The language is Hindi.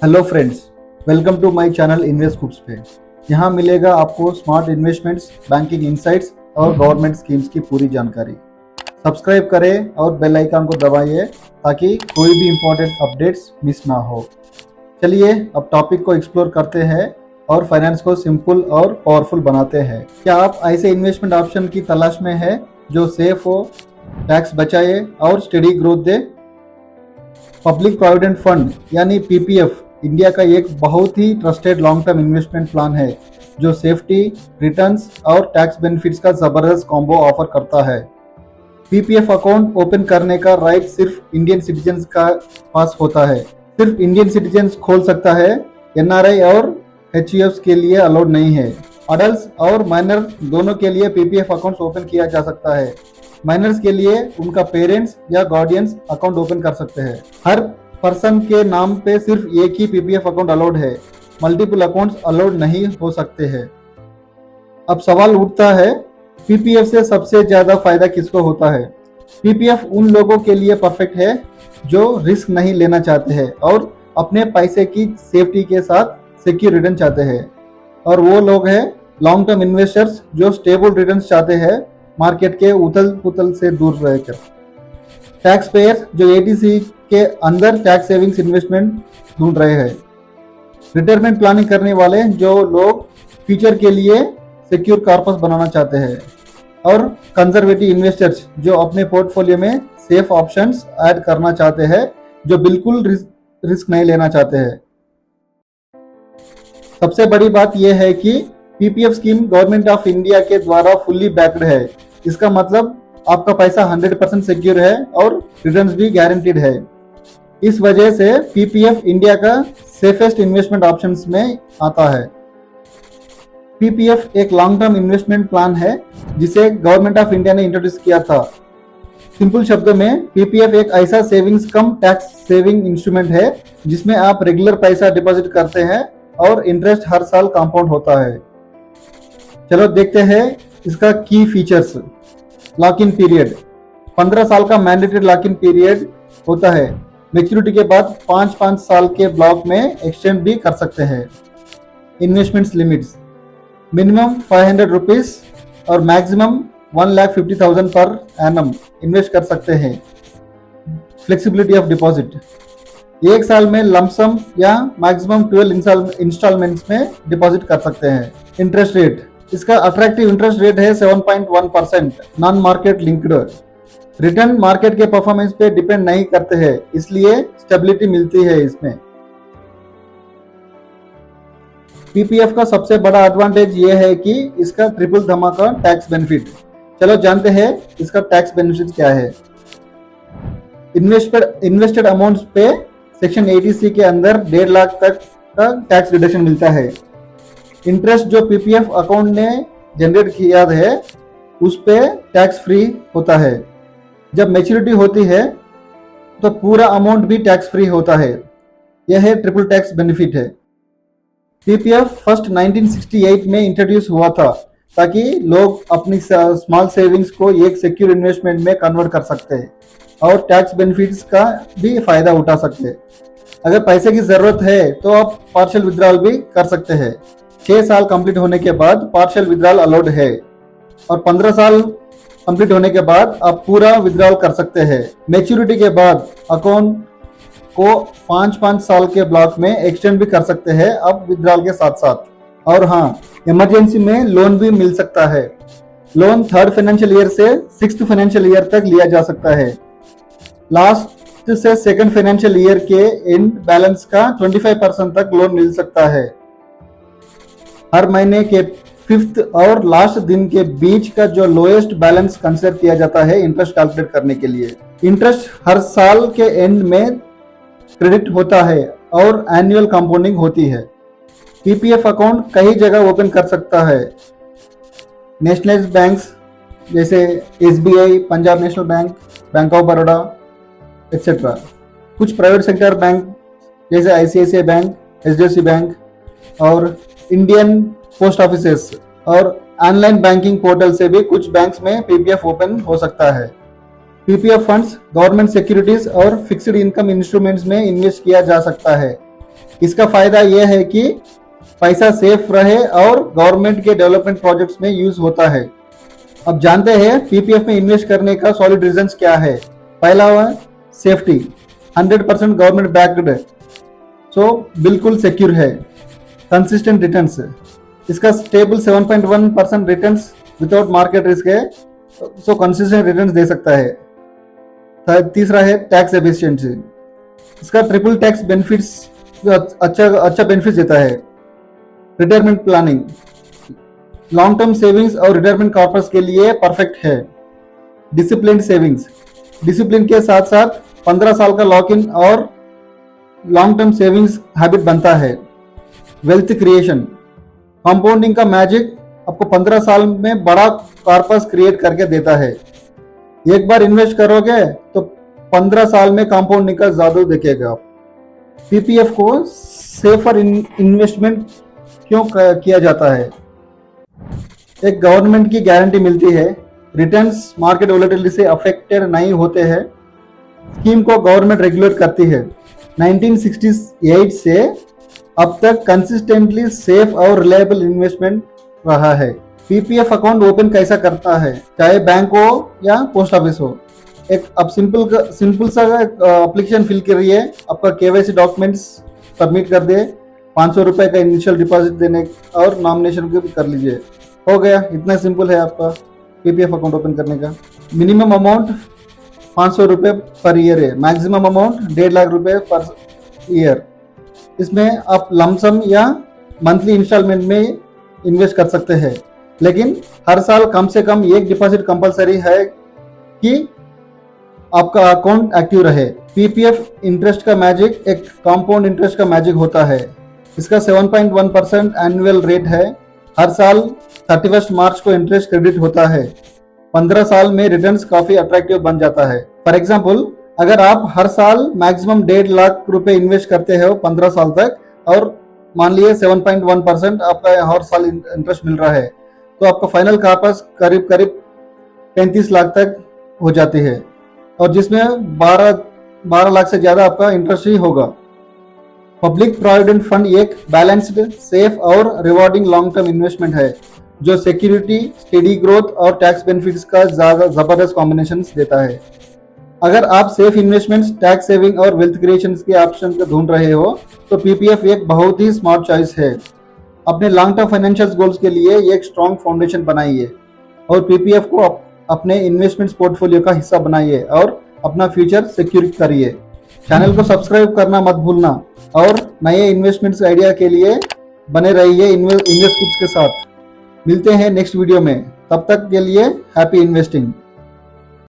Hello friends, welcome to my channel invest cooks पे। यहाँ मिलेगा आपको स्मार्ट इन्वेस्टमेंट्स, बैंकिंग इंसाइट्स और गवर्नमेंट स्कीम्स की पूरी जानकारी। सब्सक्राइब करें और बेल आइकन को दबाइए ताकि कोई भी इम्पोर्टेंट अपडेट्स मिस ना हो। चलिए अब टॉपिक को एक्सप्लोर करते हैं और फाइनेंस को सिंपल और पावरफुल बनाते हैं। क्या आप ऐसे इन्वेस्टमेंट ऑप्शन की तलाश में है जो सेफ हो, टैक्स बचाए और स्टेडी ग्रोथ दे? पब्लिक प्रोविडेंट फंड यानी पीपीएफ इंडिया का एक बहुत ही trusted long term investment plan है जो सेफ्टी, रिटर्न्स और टैक्स बेनिफिट्स का जबरदस्त कॉम्बो ऑफर करता है। पीपीएफ अकाउंट ओपन करने का राइट सिर्फ इंडियन सिटीजन्स का पास होता है। सिर्फ इंडियन सिटीजन्स खोल सकता है, एनआरआई और एचयूएफ्स के लिए अलाउड नहीं है। अडल्ट और माइनर दोनों के लिए पीपीएफ अकाउंट ओपन किया जा सकता है। माइनर्स के लिए उनका पेरेंट्स या गार्डियंस अकाउंट ओपन कर सकते हैं। हर पर्सन के नाम पे सिर्फ एक ही पीपीएफ अकाउंट अलाउड है, मल्टीपल अकाउंट्स अलाउड नहीं हो सकते हैं। अब सवाल उठता है, पीपीएफ से सबसे ज्यादा फायदा किसको होता है? पीपीएफ उन लोगों के लिए परफेक्ट है जो रिस्क नहीं लेना चाहते हैं और अपने पैसे की सेफ्टी के साथ सिक्योर रिटर्न चाहते हैं। और वो लोग हैं लॉन्ग टर्म इन्वेस्टर्स जो स्टेबल रिटर्न चाहते हैं, मार्केट के उथल पुथल से दूर रहकर। टैक्स पेयर जो एटीसी के अंदर टैक्स सेविंग्स इन्वेस्टमेंट ढूंढ रहे हैं। रिटायरमेंट प्लानिंग करने वाले जो लोग फ्यूचर के लिए सिक्योर कॉर्पस बनाना चाहते हैं। और कंजर्वेटिव इन्वेस्टर्स जो अपने पोर्टफोलियो में सेफ ऑप्शंस ऐड करना चाहते हैं, जो बिल्कुल रिस्क नहीं लेना चाहते हैं। सबसे बड़ी बात यह है कि PPF scheme government of India के द्वारा फुल्ली बैक्ड है। इसका मतलब आपका पैसा 100% सिक्योर है और रिटर्न्स भी गारंटीड है। इस वजह से पीपीएफ इंडिया का सेफेस्ट इन्वेस्टमेंट ऑप्शंस में आता है। पीपीएफ एक लॉन्ग टर्म इन्वेस्टमेंट प्लान है जिसे गवर्नमेंट ऑफ इंडिया ने इंट्रोड्यूस किया था। सिंपल शब्दों में पीपीएफ एक ऐसा सेविंग्स कम टैक्स सेविंग इंस्ट्रूमेंट है जिसमें आप रेगुलर पैसा डिपॉजिट करते हैं और इंटरेस्ट हर साल कंपाउंड होता है। चलो देखते हैं इसका की फीचर्स। लॉक इन पीरियड 15 साल का मैंडेटरी लॉक इन पीरियड होता है। मैच्योरिटी के बाद 5-5 साल के ब्लॉक में एक्सटेंड भी कर सकते हैं। इन्वेस्टमेंट्स लिमिट्स मिनिमम 500 रुपीज और मैक्सिमम 1,50,000 पर एनम इन्वेस्ट कर सकते हैं। फ्लेक्सिबिलिटी ऑफ डिपॉजिट एक साल में लमसम या मैक्सिमम 12 इंस्टॉलमेंट्स में डिपॉजिट कर सकते हैं। इंटरेस्ट रेट इसका अट्रैक्टिव इंटरेस्ट रेट है 7.1%, non market linked. Return market के परफॉर्मेंस पे डिपेंड नहीं करते हैं, इसलिए स्टेबिलिटी मिलती है इसमें। पीपीएफ का सबसे बड़ा एडवांटेज ये है कि इसका ट्रिपल धमाका टैक्स बेनिफिट। चलो जानते हैं इसका टैक्स बेनिफिट क्या है। इन्वेस्टेड अमाउंट्स पे सेक्शन 80C के अंदर 1.5 लाख तक का टैक्स रिडक्शन मिलता है। इंटरेस्ट जो पीपीएफ अकाउंट ने जनरेट किया है उस पे टैक्स फ्री होता है। जब मैच्योरिटी होती है तो पूरा अमाउंट भी टैक्स फ्री होता है। यह है ट्रिपल टैक्स बेनिफिट है। पीपीएफ फर्स्ट 1968 में इंट्रोड्यूस हुआ था ताकि लोग अपनी स्मॉल सेविंग्स को एक सिक्योर इन्वेस्टमेंट में कन्वर्ट कर सकते हैं और टैक्स बेनिफिट्स का भी फायदा उठा सकते हैं। अगर पैसे की जरूरत है तो आप पार्शियल विड्रॉल भी कर सकते हैं। 6 साल कंप्लीट होने के बाद पार्शियल विड्रॉल अलाउड है और 15 साल कंप्लीट होने के बाद आप पूरा विड्रॉल कर सकते हैं। मैच्योरिटी के बाद अकाउंट को 5-5 साल के ब्लॉक में एक्सटेंड भी कर सकते हैं अब विड्रॉल के साथ साथ। और हाँ, इमरजेंसी में लोन भी मिल सकता है। लोन 3rd फाइनेंशियल ईयर से 6th फाइनेंशियल ईयर तक लिया जा सकता है। लास्ट से 2nd फाइनेंशियल ईयर के एंड बैलेंस का 25% तक लोन मिल सकता है। हर महीने के 5th और लास्ट दिन के बीच का जो लोएस्ट बैलेंस कंसिडर किया जाता है इंटरेस्ट कैलकुलेट करने के लिए। इंटरेस्ट हर साल के एंड में क्रेडिट होता है और एनुअल कंपाउंडिंग होती है। पीपीएफ अकाउंट कई जगह ओपन कर सकता है। नेशनलाइज्ड बैंक्स जैसे SBI, Punjab national bank, bank of Baroda etcetera. कुछ प्राइवेट सेक्टर बैंक जैसे आईसीआईसीआई बैंक, एचडीएफसी बैंक और इंडियन पोस्ट ऑफिसेस और ऑनलाइन बैंकिंग पोर्टल से भी कुछ बैंक्स में पीपीएफ ओपन हो सकता है। पीपीएफ फंड्स गवर्नमेंट सिक्योरिटीज और फिक्स्ड इनकम इंस्ट्रूमेंट्स में इन्वेस्ट किया जा सकता है। इसका फायदा यह है कि पैसा सेफ रहे और गवर्नमेंट के डेवलपमेंट प्रोजेक्ट्स में यूज होता है। अब जानते हैं पीपीएफ में इन्वेस्ट करने का सॉलिड रीजंस क्या है। पहला हुआ सेफ्टी, 100% गवर्नमेंट बैक्ड, सो बिल्कुल सिक्योर है। कंसिस्टेंट रिटर्न्स, इसका stable 7.1% returns without market risk है, सो कंसिस्टेंट रिटर्न्स दे सकता है। तीसरा है टैक्स एफिशिएंसी, इसका ट्रिपल टैक्स बेनिफिट्स अच्छा बेनिफिट्स देता है। Retirement planning, long term savings और रिटायरमेंट कॉर्पस के लिए परफेक्ट है। डिसिप्लिन सेविंग्स, डिसिप्लिन के साथ साथ 15 साल का लॉक इन और लॉन्ग टर्म सेविंग्स हैबिट बनता है। वेल्थ क्रिएशन, कंपाउंडिंग का मैजिक आपको 15 साल में बड़ा कॉर्पस क्रिएट करके देता है। एक बार इन्वेस्ट करोगे तो 15 साल में कंपाउंडिंग का जादू देखेगा आप। पीपीएफ को सेफर इन्वेस्टमेंट क्यों किया जाता है? एक गवर्नमेंट की गारंटी मिलती है, रिटर्न्स मार्केट वोलेटिलिटी से अफेक्टेड नहीं होते हैं। स्कीम को गवर्नमेंट रेगुलेट करती है। 1968 से अब तक कंसिस्टेंटली सेफ और रिलायबल इन्वेस्टमेंट रहा है। पीपीएफ अकाउंट ओपन कैसा करता है, चाहे बैंक हो या पोस्ट ऑफिस हो। एक अब सिंपल सा एप्लीकेशन फिल करिए, आपका केवाईसी डॉक्यूमेंट्स सबमिट कर दे, 500 रुपए का इनिशियल डिपॉजिट देने और नॉमिनेशन भी कर लीजिए, हो गया। इतना सिंपल है आपका पीपीएफ अकाउंट ओपन करने का। मिनिमम अमाउंट 500 रुपए पर ईयर है, मैक्सिमम अमाउंट 1.5 लाख रुपए पर ईयर। इसमें आप लमसम या मंथली इंस्टॉलमेंट में इन्वेस्ट कर सकते हैं, लेकिन हर साल कम से कम एक डिपॉजिट कंपलसरी है कि आपका अकाउंट एक्टिव रहे। पीपीएफ इंटरेस्ट का मैजिक एक कंपाउंड इंटरेस्ट का मैजिक होता है। इसका 7.1% एनुअल रेट है। हर साल 31 मार्च को इंटरेस्ट क्रेडिट होता है। 15 साल में रिटर्न्स काफी अट्रैक्टिव बन जाता है। फॉर एग्जाम्पल, अगर आप हर साल मैक्सिमम 1.5 लाख रुपए इन्वेस्ट करते हो 15 साल तक और मान लिए 7.1% आपका हर साल इंटरेस्ट मिल रहा है, तो आपका फाइनल कॉर्पस करीब 35 लाख तक हो जाती है, और जिसमें 12 लाख से ज्यादा आपका इंटरेस्ट ही होगा। पब्लिक प्रोविडेंट फंड एक बैलेंस्ड, सेफ और रिवॉर्डिंग लॉन्ग टर्म इन्वेस्टमेंट है जो सिक्योरिटी, स्टेडी ग्रोथ और टैक्स बेनिफिट्स का जबरदस्त कॉम्बिनेशन देता है। अगर आप सेफ इन्वेस्टमेंट्स, टैक्स सेविंग और वेल्थ क्रिएशन के ऑप्शन को ढूंढ रहे हो तो पीपीएफ एक बहुत ही स्मार्ट चॉइस है। अपने लॉन्ग टर्म फाइनेंशियल गोल्स के लिए एक स्ट्रॉन्ग फाउंडेशन बनाइए और पीपीएफ को अपने इन्वेस्टमेंट्स पोर्टफोलियो का हिस्सा बनाइए और अपना फ्यूचर सिक्योर करिए। चैनल को सब्सक्राइब करना मत भूलना और नए इन्वेस्टमेंट्स आइडिया के लिए बने रहिए इन्वेस्ट के साथ। मिलते हैं नेक्स्ट वीडियो में, तब तक के लिए हैप्पी इन्वेस्टिंग।